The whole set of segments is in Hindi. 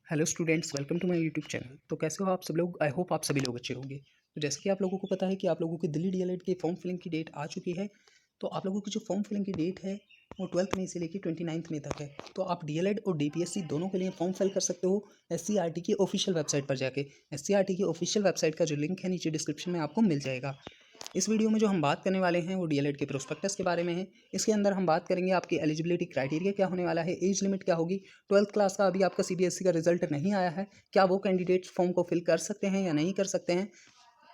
Hello students, welcome to my YouTube channel. तो कैसे हो आप सब लोग? आई होप आप सभी लोग अच्छे होंगे। तो जैसे कि आप लोगों को पता है कि आप लोगों की दिल्ली डीएलएड की फॉर्म फिलिंग की डेट आ चुकी है। तो आप लोगों की जो फॉर्म फिलिंग की डेट है वो 12 मई से लेकर 29 मई तक है। तो आप डीएलएड और डीपीएससी दोनों के लिए फॉर्म फिल कर सकते हो एससीईआरटी की ऑफिशियल वेबसाइट पर जाके। एससीईआरटी की ऑफिशियल वेबसाइट का जो लिंक है नीचे डिस्क्रिप्शन में आपको मिल जाएगा। इस वीडियो में जो हम बात करने वाले हैं वो डीएलएड के प्रोस्पेक्टस के बारे में है। इसके अंदर हम बात करेंगे आपकी एलिजिबिलिटी क्राइटेरिया क्या होने वाला है, एज लिमिट क्या होगी, 12th क्लास का अभी आपका सीबीएसई का रिजल्ट नहीं आया है, क्या वो कैंडिडेट फॉर्म को फिल कर सकते हैं या नहीं कर सकते हैं,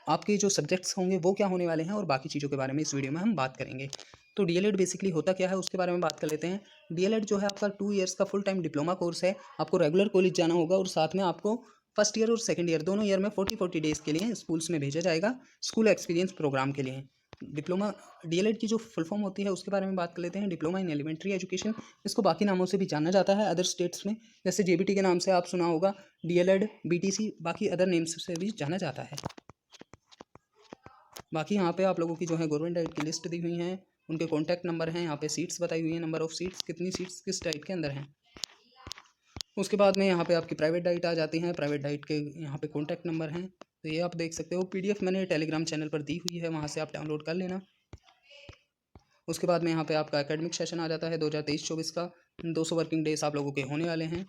आपके जो सब्जेक्ट्स होंगे वो क्या होने वाले हैं और बाकी चीज़ों के बारे में इस वीडियो में हम बात करेंगे। तो डीएलएड बेसिकली होता क्या है उसके बारे में बात कर लेते हैं। डीएलएड जो है आपका 2 ईयर्स का फुल टाइम डिप्लोमा कोर्स है। आपको रेगुलर कॉलेज जाना होगा और साथ में आपको फर्स्ट ईयर और सेकंड ईयर दोनों ईयर में 40 डेज़ के लिए स्कूल्स में भेजा जाएगा स्कूल एक्सपीरियंस प्रोग्राम के लिए। डिप्लोमा डीएलएड की जो फुल फॉर्म होती है उसके बारे में बात कर लेते हैं। डिप्लोमा इन एलिमेंट्री एजुकेशन, इसको बाकी नामों से भी जाना जाता है अदर स्टेट्स में, जैसे जेबीटी के नाम से आप सुना होगा, डीएलएड, बीटीसी, बाकी अदर नेम्स से भी जाना जाता है। बाकी यहाँ पे आप लोगों की जो है गवर्नमेंट डाइट की लिस्ट दी हुई है, उनके कॉन्टैक्ट नंबर हैं, यहाँ पे सीट्स बताई हुई हैं, नंबर ऑफ सीट्स, कितनी सीट्स किस डाइट के अंदर हैं। उसके बाद में यहाँ पे आपकी प्राइवेट डाइट आ जाती हैं। प्राइवेट डाइट के यहाँ पे कॉन्टैक्ट नंबर हैं, तो ये आप देख सकते हो। पीडीएफ मैंने टेलीग्राम चैनल पर दी हुई है, वहाँ से आप डाउनलोड कर लेना। उसके बाद में यहाँ पे आपका एकेडमिक सेशन आ जाता है 2023-24 का। 200 वर्किंग डेज आप लोगों के होने वाले हैं।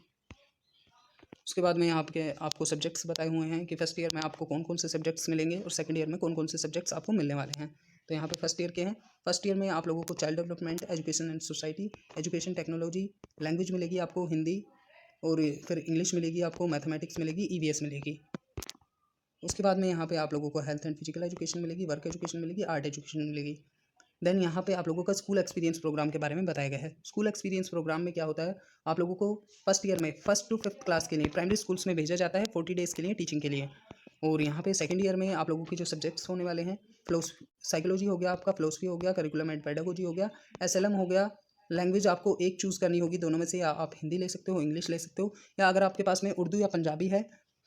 उसके बाद में यहाँ पे आपको सब्जेक्ट्स बताए हुए हैं कि फर्स्ट ईयर में आपको कौन कौन से सब्जेक्ट्स मिलेंगे और सेकंड ईयर में कौन कौन से सब्जेक्ट्स आपको मिलने वाले हैं। तो यहाँ पे फर्स्ट ईयर के हैं। फर्स्ट ईयर में आप लोगों को child development, education and society, education technology, language मिलेगी आपको हिंदी, और फिर इंग्लिश मिलेगी आपको, मैथमेटिक्स मिलेगी, ईवीएस मिलेगी। उसके बाद में यहाँ पे आप लोगों को हेल्थ एंड फिजिकल एजुकेशन मिलेगी, वर्क एजुकेशन मिलेगी, आर्ट एजुकेशन मिलेगी। देन यहाँ पे आप लोगों का स्कूल एक्सपीरियंस प्रोग्राम के बारे में बताया गया है। स्कूल एक्सपीरियंस प्रोग्राम में क्या होता है, आप लोगों को फर्स्ट ईयर में फर्स्ट टू फिफ्थ क्लास के लिए प्राइमरी स्कूल्स में भेजा जाता है 40 डेज़ के लिए टीचिंग के लिए। और यहाँ पे सेकंड ईयर में आप लोगों के जो सब्जेक्ट्स होने वाले हैं, फिलोसफी साइकोलॉजी हो गया आपका, फिलोसफी हो गया, करिकुलम एंड पेडागोजी हो गया, एसएलएम हो गया। लैंग्वेज आपको एक चूज़ करनी होगी दोनों में से, या आप हिंदी ले सकते हो, इंग्लिश ले सकते हो, या अगर आपके पास में उर्दू या पंजाबी है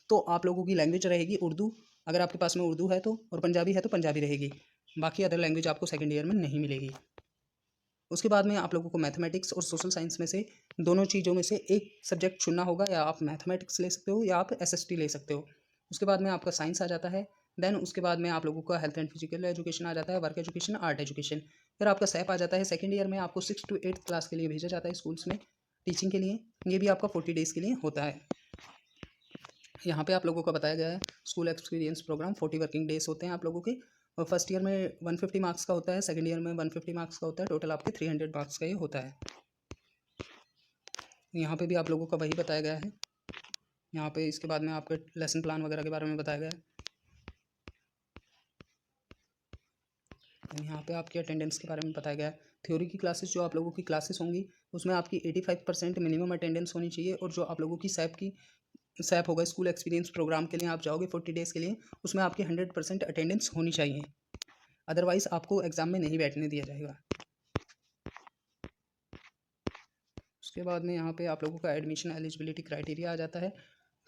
तो आप लोगों की लैंग्वेज रहेगी उर्दू। अगर आपके पास में उर्दू है तो, और पंजाबी है तो पंजाबी रहेगी। बाकी अदर लैंग्वेज आपको सेकंड ईयर में नहीं मिलेगी। उसके बाद में आप लोगों को मैथमेटिक्स और सोशल साइंस में से दोनों चीज़ों में से एक सब्जेक्ट चुनना होगा, या आप मैथमेटिक्स ले सकते हो या आप एसएसटी ले सकते हो। उसके बाद में आपका साइंस आ जाता है। देन उसके बाद में आप लोगों का हेल्थ एंड फिजिकल एजुकेशन आ जाता है, वर्क एजुकेशन, आर्ट एजुकेशन। फिर आपका सैप आ जाता है। सेकेंड ईयर में आपको 6 to 8 क्लास के लिए भेजा जाता है स्कूल्स में टीचिंग के लिए। ये भी आपका 40 डेज़ के लिए होता है। यहाँ पे आप लोगों को बताया गया है school experience program 40 working days होते हैं आप लोगों के। और फर्स्ट ईयर में 150 मार्क्स का होता है, सेकंड ईयर में 150 मार्क्स का होता है, टोटल आपके 300 मार्क्स का ये होता है। यहाँ पे भी आप लोगों का वही बताया गया है। यहाँ पे इसके बाद में आपके लेसन प्लान वगैरह के बारे में बताया गया है। यहाँ पे आपकी अटेंडेंस के बारे में बताया गया है। थ्योरी की क्लासेस जो आप लोगों की क्लासेस होंगी उसमें आपकी 85% मिनिमम अटेंडेंस होनी चाहिए। और जो आप लोगों की सैप होगा, स्कूल एक्सपीरियंस प्रोग्राम के लिए आप जाओगे 40 डेज़ के लिए, उसमें आपकी 100% अटेंडेंस होनी चाहिए, अदरवाइज़ आपको एग्ज़ाम में नहीं बैठने दिया जाएगा। उसके बाद में यहाँ पे आप लोगों का एडमिशन एलिजिबिलिटी क्राइटेरिया आ जाता है।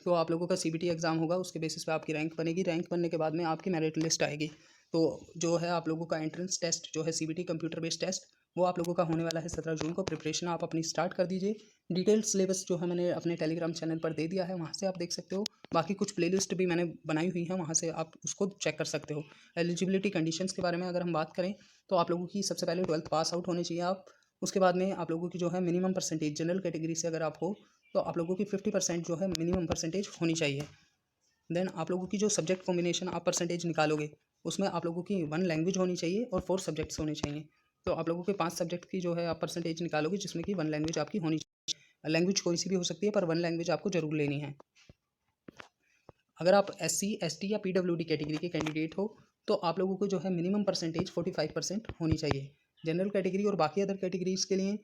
तो आप लोगों का सीबीटी एग्ज़ाम होगा, उसके बेसिस पे आपकी रैंक बनेगी। रैंक बनने के बाद में आपकी मेरिट लिस्ट आएगी। तो जो है आप लोगों का एंट्रेंस टेस्ट जो है सीबीटी कंप्यूटर बेस्ड टेस्ट, वो आप लोगों का होने वाला है 17 जून को। प्रिपरेशन आप अपनी स्टार्ट कर दीजिए। डिटेल सिलेबस जो है मैंने अपने टेलीग्राम चैनल पर दे दिया है, वहाँ से आप देख सकते हो। बाकी कुछ प्लेलिस्ट भी मैंने बनाई हुई है, वहाँ से आप उसको चेक कर सकते हो। एलिजिबिलिटी कंडीशंस के बारे में अगर हम बात करें तो आप लोगों की सबसे पहले 12th पास आउट होने चाहिए आप। उसके बाद में आप लोगों की जो है मिनिमम परसेंटेज, जनरल कैटेगरी से अगर आप हो तो आप लोगों की 50% जो है मिनिमम परसेंटेज होनी चाहिए। देन आप लोगों की जो सब्जेक्ट कॉम्बिनेशन आप परसेंटेज निकालोगे उसमें आप लोगों की 1 लैंग्वेज होनी चाहिए और 4 सब्जेक्ट्स होने चाहिए। तो आप लोगों के 5 सब्जेक्ट की जो है आप परसेंटेज निकालोगे, जिसमें कि 1 लैंग्वेज आपकी होनी चाहिए। लैंग्वेज कोई सी भी हो सकती है, पर 1 लैंग्वेज आपको जरूर लेनी है। अगर आप एससी, एसटी या पीडब्ल्यूडी कैटेगरी के कैंडिडेट हो तो आप लोगों को जो है मिनिमम परसेंटेज 45% होनी चाहिए। जनरल कैटेगरी और बाकी अदर कैटेगरीज के लिए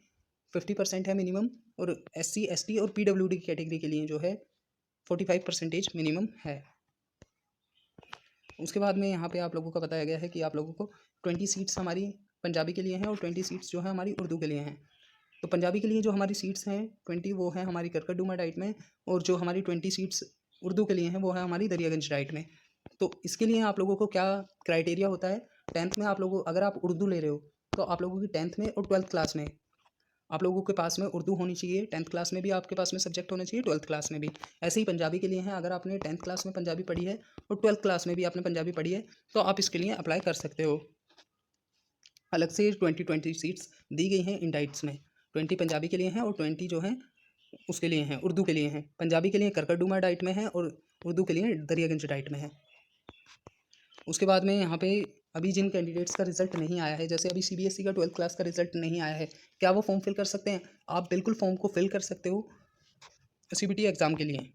50% है मिनिमम, और एससी, एसटी और पीडब्ल्यूडी कैटेगरी के लिए जो है 45% मिनिमम है। उसके बाद में यहाँ पे आप लोगों का बताया गया है कि आप लोगों को 20 सीट्स हमारी पंजाबी के लिए हैं और 20 सीट्स जो है हमारी उर्दू के लिए हैं। तो पंजाबी के लिए जो हमारी सीट्स हैं 20, वो है हमारी करकटडुमा डाइट में, और जो हमारी 20 सीट्स उर्दू के लिए हैं वो है हमारी दरियागंज डाइट में। तो इसके लिए आप लोगों को क्या क्राइटेरिया होता है, 10th में आप लोगों, अगर आप उर्दू ले रहे हो तो आप लोगों की 10th में और 12th क्लास में आप लोगों के पास में उर्दू होनी चाहिए, 10th क्लास में भी आपके पास में सब्जेक्ट होना चाहिए, 12th क्लास में भी। ऐसे ही पंजाबी के लिए हैं, अगर आपने 10th क्लास में पंजाबी पढ़ी है और 12th क्लास में भी आपने पंजाबी पढ़ी है तो आप इसके लिए अप्लाई कर सकते हो। अलग से 20 सीट्स दी गई हैं इन डाइट्स में। 20 पंजाबी के लिए हैं और 20 जो हैं उसके लिए हैं, उर्दू के लिए हैं। पंजाबी के लिए करकरडुमा डाइट में है और उर्दू के लिए दरियागंज डाइट में है। उसके बाद में यहाँ पे अभी जिन कैंडिडेट्स का रिजल्ट नहीं आया है, जैसे अभी CBSE का 12th क्लास का रिजल्ट नहीं आया है, क्या वो फॉर्म फिल कर सकते हैं? आप बिल्कुल फॉर्म को फिल कर सकते हो CBT एग्ज़ाम के लिए,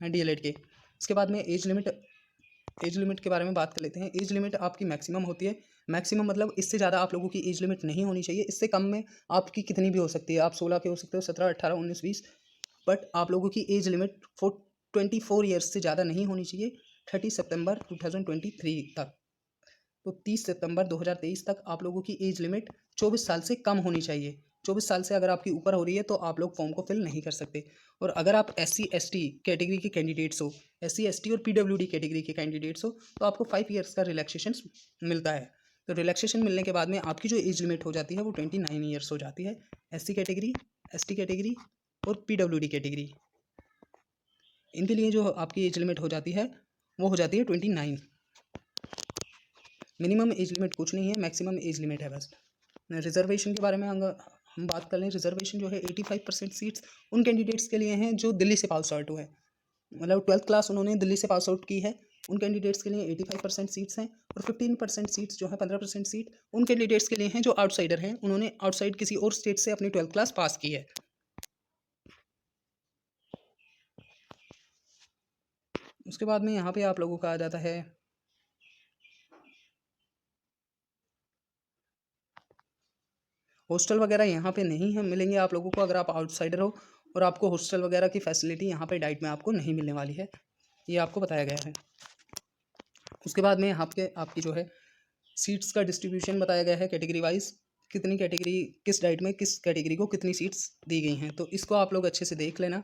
DLED के। उसके बाद में एज लिमिट के बारे में बात कर लेते हैं। एज लिमिट आपकी मैक्सिमम होती है, मैक्सिमम मतलब इससे ज़्यादा आप लोगों की एज लिमिट नहीं होनी चाहिए। इससे कम में आपकी कितनी भी हो सकती है, आप 16 के हो सकते हो, 17, 18, 19, 20, बट आप लोगों की एज लिमिट 24 ईयर्स से ज़्यादा नहीं होनी चाहिए 30 सितंबर 2023 तक। तो 30 सितंबर 2023 तक आप लोगों की एज लिमिट 24 साल से कम होनी चाहिए। 24 साल से अगर आपकी ऊपर हो रही है तो आप लोग फॉर्म को फिल नहीं कर सकते। और अगर आप SC ST कैटेगरी के कैंडिडेट्स हो, SC ST और PWD कैटेगरी के कैंडिडेट्स हो, तो आपको 5 ईयर्स का रिलैक्सेशन मिलता है। तो रिलैक्सेशन मिलने के बाद में आपकी जो एज लिमिट हो जाती है वो 29 ईयर्स हो जाती है। SC कैटेगरी, ST कैटेगरी और PWD कैटेगरी, इनके लिए जो आपकी एज लिमिट हो जाती है वो हो जाती है 29। मिनिमम एज लिमिट कुछ नहीं है, मैक्सिमम एज लिमिट है बस। रिजर्वेशन के बारे में अगर हम बात कर लें, रिजर्वेशन जो है 85% सीट्स उन कैंडिडेट्स के लिए हैं जो दिल्ली से पास आउट हुए हैं, मतलब 12th क्लास उन्होंने दिल्ली से पास आउट की है। उन कैंडिडेट्स के लिए 85% सीट्स हैं और 15% सीट्स जो है 15% सीट उन कैंडिडेट्स के लिए हैं जो आउटसाइडर हैं, उन्होंने आउटसाइड किसी और स्टेट से अपनी 12th क्लास पास की है। उसके बाद में यहाँ पे आप लोगों का आ जाता है हॉस्टल वगैरह यहाँ पे नहीं है मिलेंगे आप लोगों को अगर आप आउटसाइडर हो, और आपको हॉस्टल वगैरह की फैसिलिटी यहाँ पे डाइट में आपको नहीं मिलने वाली है, ये आपको बताया गया है। उसके बाद में आपकी जो है सीट्स का डिस्ट्रीब्यूशन बताया गया है कैटेगरी वाइज, कितनी कैटेगरी किस डाइट में किस कैटेगरी को कितनी सीट्स दी गई हैं, तो इसको आप लोग अच्छे से देख लेना।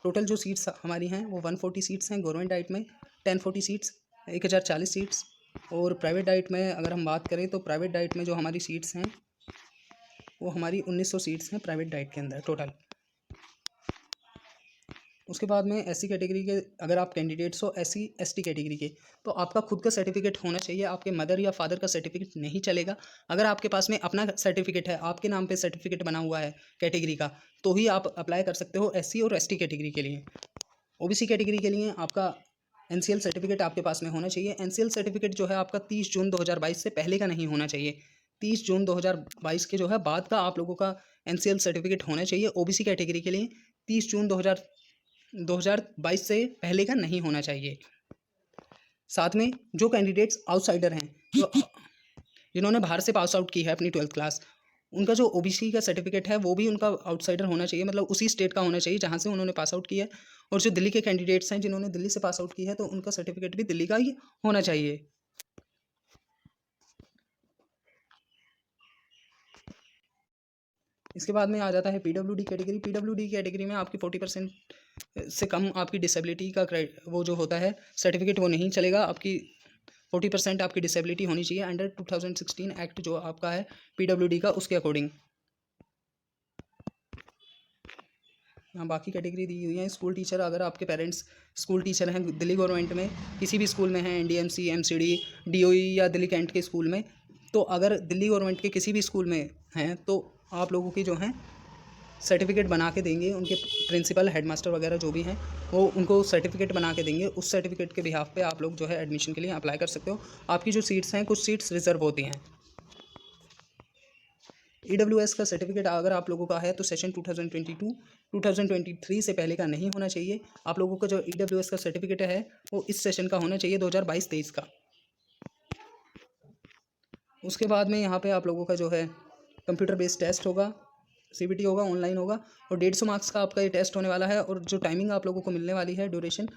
टोटल जो सीट्स हमारी हैं वो 140 सीट्स हैं गवर्नमेंट डाइट में, 1040 सीट्स 1040 सीट्स। और प्राइवेट डाइट में अगर हम बात करें तो प्राइवेट डाइट में जो हमारी सीट्स हैं वो हमारी 1900 सीट्स हैं प्राइवेट डाइट के अंदर टोटल। उसके बाद में SC कैटेगरी के अगर आप कैंडिडेट्स हो SC ST कैटेगरी के, तो आपका खुद का सर्टिफिकेट होना चाहिए, आपके मदर या फादर का सर्टिफिकेट नहीं चलेगा। अगर आपके पास में अपना सर्टिफिकेट है, आपके नाम पे सर्टिफिकेट बना हुआ है कैटेगरी का, तो ही आप अप्लाई कर सकते हो SC और ST कैटेगरी के लिए। OBC कैटेगरी के लिए आपका NCL सर्टिफिकेट आपके पास में होना चाहिए। NCL सर्टिफिकेट जो है आपका 30 जून 2022 से पहले का नहीं होना चाहिए, 30 जून 2022 के जो है बाद का आप लोगों का NCL सर्टिफिकेट होना चाहिए। OBC कैटेगरी के लिए 30 जून 2022 से पहले का नहीं होना चाहिए। साथ में जो कैंडिडेट्स आउटसाइडर हैं, जो जिन्होंने बाहर से पास आउट की है अपनी 12th क्लास, उनका जो OBC का सर्टिफिकेट है वो भी उनका आउटसाइडर होना चाहिए, मतलब उसी स्टेट का होना चाहिए जहाँ से उन्होंने पास आउट किया है। और जो दिल्ली के कैंडिडेट्स हैं जिन्होंने दिल्ली से पास आउट की है, तो उनका सर्टिफिकेट भी दिल्ली का ही होना चाहिए। इसके बाद में आ जाता है PWD कैटेगरी। PWD कैटेगरी में आपकी 40% से कम आपकी डिसेबिलिटी का वो जो होता है सर्टिफिकेट वो नहीं चलेगा, आपकी 40% आपकी डिसेबिलिटी होनी चाहिए अंडर 2016 एक्ट जो आपका है PWD का, उसके अकॉर्डिंग। हाँ, बाकी कैटेगरी दी हुई है। स्कूल टीचर, अगर आपके पेरेंट्स स्कूल टीचर हैं दिल्ली गवर्नमेंट में किसी भी स्कूल में हैं, NDMC MCD DOE या दिल्ली कैंट के स्कूल में, तो अगर दिल्ली गवर्नमेंट के किसी भी स्कूल में हैं तो आप लोगों की जो हैं सर्टिफिकेट बना के देंगे, उनके प्रिंसिपल हेडमास्टर वगैरह जो भी हैं वो उनको सर्टिफिकेट बना के देंगे। उस सर्टिफिकेट के बिहाफ पे आप लोग जो है एडमिशन के लिए अप्लाई कर सकते हो। आपकी जो सीट्स हैं कुछ सीट्स रिजर्व होती हैं। EWS का सर्टिफिकेट अगर आप लोगों का है तो सेशन 2022-2023 से पहले का नहीं होना चाहिए। आप लोगों का जो EWS का सर्टिफिकेट है वो इस सेशन का होना चाहिए 2022-23 का। उसके बाद में यहाँ पे आप लोगों का जो है कंप्यूटर बेस्ड टेस्ट होगा, CBT होगा, ऑनलाइन होगा, और 150 मार्क्स का आपका ये टेस्ट होने वाला है। और जो टाइमिंग आप लोगों को मिलने वाली है, ड्यूरेशन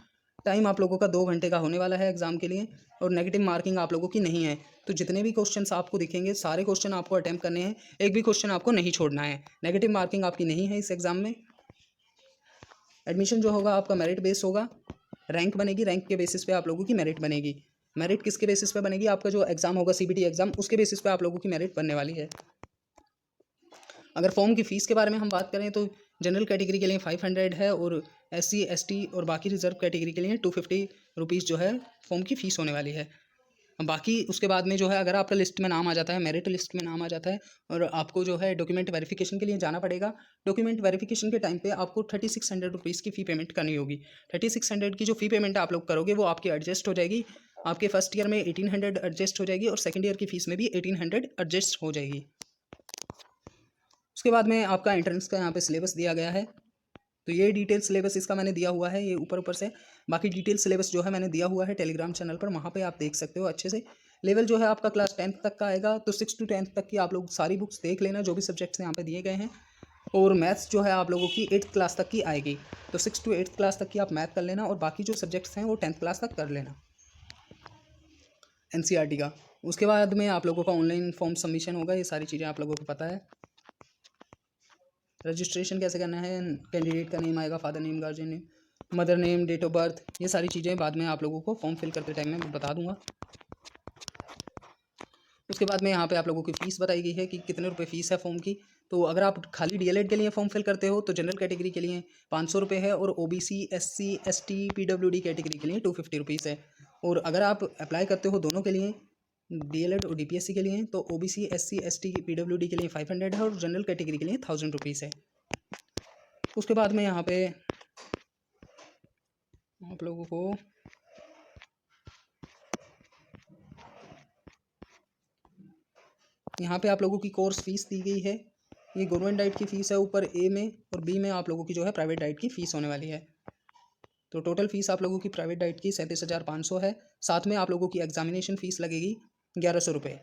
टाइम आप लोगों का 2 घंटे का होने वाला है एग्जाम के लिए, और नेगेटिव मार्किंग आप लोगों की नहीं है। तो जितने भी क्वेश्चंस आपको दिखेंगे सारे क्वेश्चन आपको अटैम्प्ट करने हैं, एक भी क्वेश्चन आपको नहीं छोड़ना है। नेगेटिव मार्किंग आपकी नहीं है इस एग्ज़ाम में। एडमिशन जो होगा आपका मेरिट बेस होगा, रैंक बनेगी, रैंक के बेसिस पे आप लोगों की मेरिट बनेगी। मेरिट किसके बेसिस पे बनेगी? आपका जो एग्ज़ाम होगा CBT एग्ज़ाम, उसके बेसिस पे आप लोगों की मेरिट बनने वाली है। अगर फॉर्म की फ़ीस के बारे में हम बात करें तो जनरल कैटेगरी के लिए 500 है और SC ST और बाकी रिजर्व कैटेगरी के लिए 250 रुपीज़ जो है फॉर्म की फ़ीस होने वाली है। बाकी उसके बाद में जो है अगर आपका लिस्ट में नाम आ जाता है, मेरिट लिस्ट में नाम आ जाता है और आपको जो है डॉक्यूमेंट वेरिफिकेशन के लिए जाना पड़ेगा। डॉक्यूमेंट वेरिफिकेशन के टाइम पे आपको 3600 रुपीज़ की फ़ी पेमेंट करनी होगी। 3600 की जो फ़ी पेमेंट आप लोग करोगे वो आपकी एडजस्ट हो जाएगी। आपके फर्स्ट ईयर में 1800 एडजस्ट हो जाएगी और सेकेंड ईयर की फ़ीस में भी 1800 एडजस्ट हो जाएगी। उसके बाद में आपका एंट्रेंस का यहाँ पे सिलेबस दिया गया है। तो ये डिटेल सिलेबस इसका मैंने दिया हुआ है, ये ऊपर से। बाकी डिटेल सिलेबस जो है मैंने दिया हुआ है टेलीग्राम चैनल पर, वहाँ पे आप देख सकते हो अच्छे से। लेवल जो है आपका क्लास 10th तक का आएगा, तो 6 to 10th तक की आप लोग सारी बुक्स देख लेना जो भी सब्जेक्ट्स यहाँ पे दिए गए हैं। और मैथ्स जो है आप लोगों की 8th क्लास तक की आएगी, तो 6 to 8th क्लास तक की आप मैथ कर लेना और बाकी जो सब्जेक्ट्स हैं वो 10th क्लास तक कर लेना NCERT का। उसके बाद में आप लोगों का ऑनलाइन फॉर्म सबमिशन होगा, ये सारी चीज़ें आप लोगों को पता है। रजिस्ट्रेशन कैसे करना है, कैंडिडेट का नेम आएगा, father name, guardian name, mother name, date of birth, ये सारी चीज़ें बाद में आप लोगों को फॉर्म फिल करते टाइम में बता दूंगा। उसके बाद में यहाँ पे आप लोगों की फ़ीस बताई गई है कि कितने रुपए फ़ीस है फॉर्म की। तो अगर आप खाली DLED के लिए फॉर्म फिल करते हो तो जनरल कैटेगरी के लिए 500 रुपये है और OBC SC ST PWD category के लिए 250 रुपीज़ है। और अगर आप अप्लाई करते हो दोनों के लिए, DLED और DPSC के लिए, तो OBC SC ST PWD के लिए 500 है और जनरल कैटेगरी के लिए 1000 रुपीज़ है। उसके बाद में यहाँ पे आप लोगों को यहाँ पे आप लोगों की कोर्स फीस दी गई है। ये गवर्नमेंट डाइट की फ़ीस है ऊपर A में, और B में आप लोगों की जो है प्राइवेट डाइट की फ़ीस होने वाली है। तो टोटल फ़ीस आप लोगों की प्राइवेट डाइट की 37,500 है। साथ में आप लोगों की एग्जामिनेशन फ़ीस लगेगी 1100 रुपये।